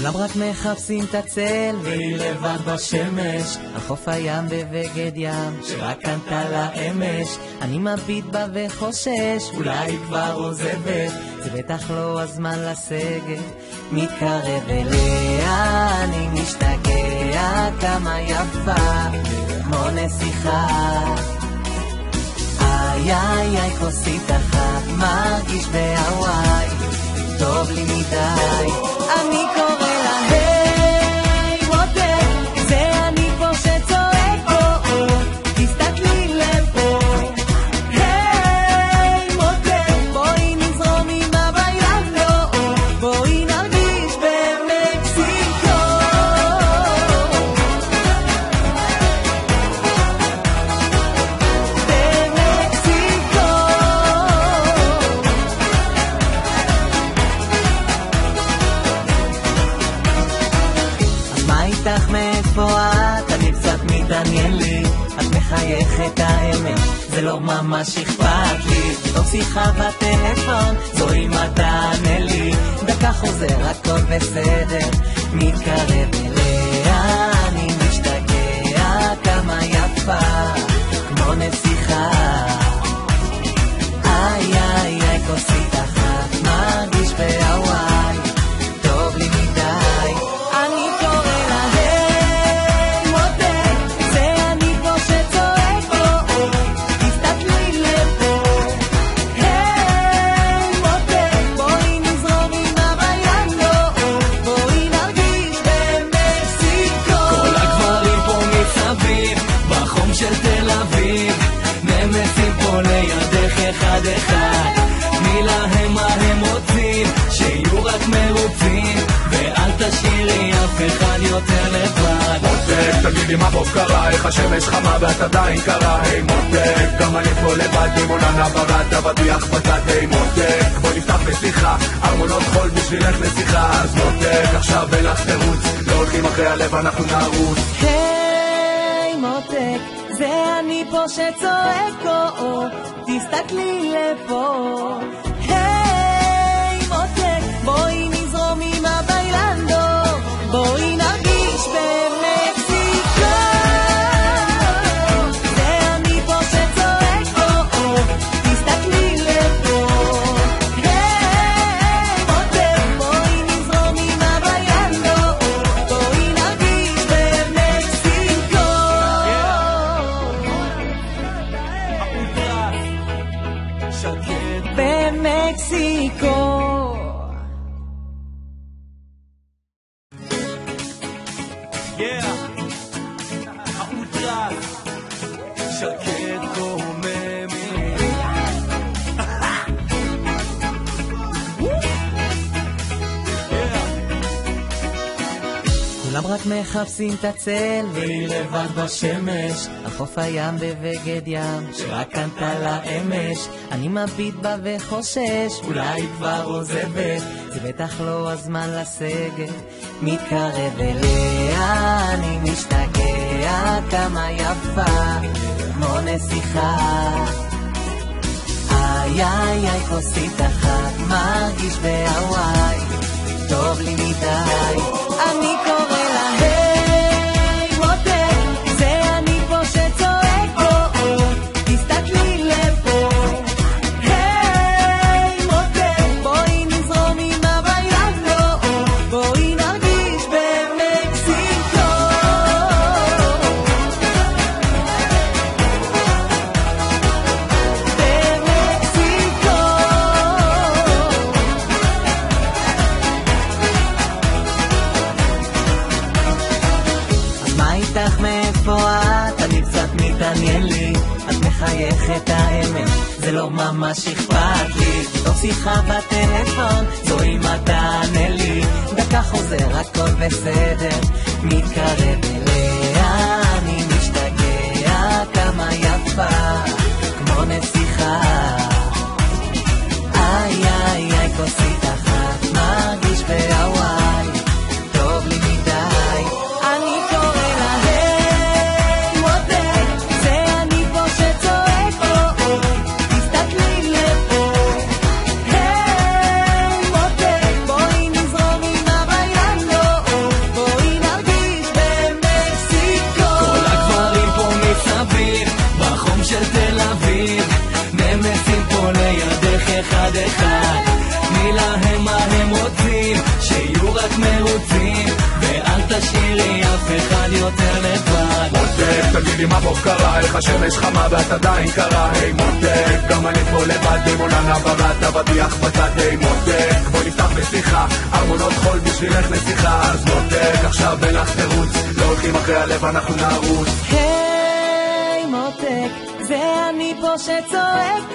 כולם רק מחפשים את הצל והיא לבד בשמש על חוף הים בבגד ים שרק ענתה לה אמש אני מביט בה וחושש אולי היא כבר עוזבת זה בטח לא הזמן לסגת מתקרב אליה אני משתגע כמה יפה כמו נסיכה איי איי איי כוסית אחת מרגיש בהוואי טוב לי מדי אני קורא לה היי מותק זה אני פה שצועק פה תסתכלי לפה היי מותק בואי נזרום עם הביילנדו בואי נרגיש במקסיקו איתך מאיפה את, אני קצת מתעניין לי את מחייכת האמת, זה לא ממש אכפת לי טוב שיחה בטלפון, זו אם אתה תענה לי דקה חוזר, הכל בסדר מתקרב אליה, אני משתגע כמה יפה כמו נסיכה איי איי איי כוסית אחת מרגיש בהוואי טוב לי מדי אני קורא לידך אחד אחד תני להם מה הם רוצים שיהיו רק מרוצים ואל תשאירי אף אחד יותר לבד מותק תגידי מה פה קרה איך השמש חמה ואת עדיין קרה היי מותק גם אני פה לבד דימונה נברת בטיח בצד היי מותק בוא נפתח בשיחה ארמונות חול בשבילך לשיחה אז מותק עכשיו אין לך תירוץ לא הולכים אחרי הלב אנחנו נרוץ היי מותק זה אני פה שצועק תסתכלי לפה היי מותק בואי נזרום עם הביילנדו בואי נרגיש במקסיקו זה אני פה שצועק תסתכלי לפה היי מותק בואי נזרום עם הביילנדו בואי נרגיש במקסיקו במקסיקו כולם רק מחפשים את הצל והיא לבד בשמש על חוף הים בבגד ים שרק ענתה לה אמש אני מביט בה וחושש אולי היא כבר עוזבת זה בטח לא הזמן לסגת מתקרב אליה אני משתגע כמה יפה כמו נסיכה איי איי איי כוסית אחת מרגיש בהוואי טוב לי מדי אני קורא לה היי מותק זה אני פה שצועק תסתכלי לפה היי מותק בואי נזרום עם הביילנדו בואי נרגיש במקסיקו איתך מאיפה את, אני קצת מתעניין לי את מחייכת האמת, זה לא ממש אכפת לי טוב שיחה בטלפון, זו אם אתה תענה לי דקה חוזר, הכל בסדר מתקרב אליה, אני משתגע כמה יפה כמו נסיכה איי איי איי כוסית אחת מרגיש בהוואי טוב לי מדי תשאירי אף אחד יותר לבד. מותק, תגידי מה פה קרה, איך השמש חמה ואת עדיין קרה. היי מותק, גם אני פה לבד, דימונה נברת, אבטיח בצד. היי מותק, בוא נפתח בשיחה, ארמונות חול בשבילך לשיחה. אז מותק, עכשיו אין לך תירוץ, לא הולכים אחרי הלב, אנחנו נרוץ. היי מותק, זה אני פה שצועק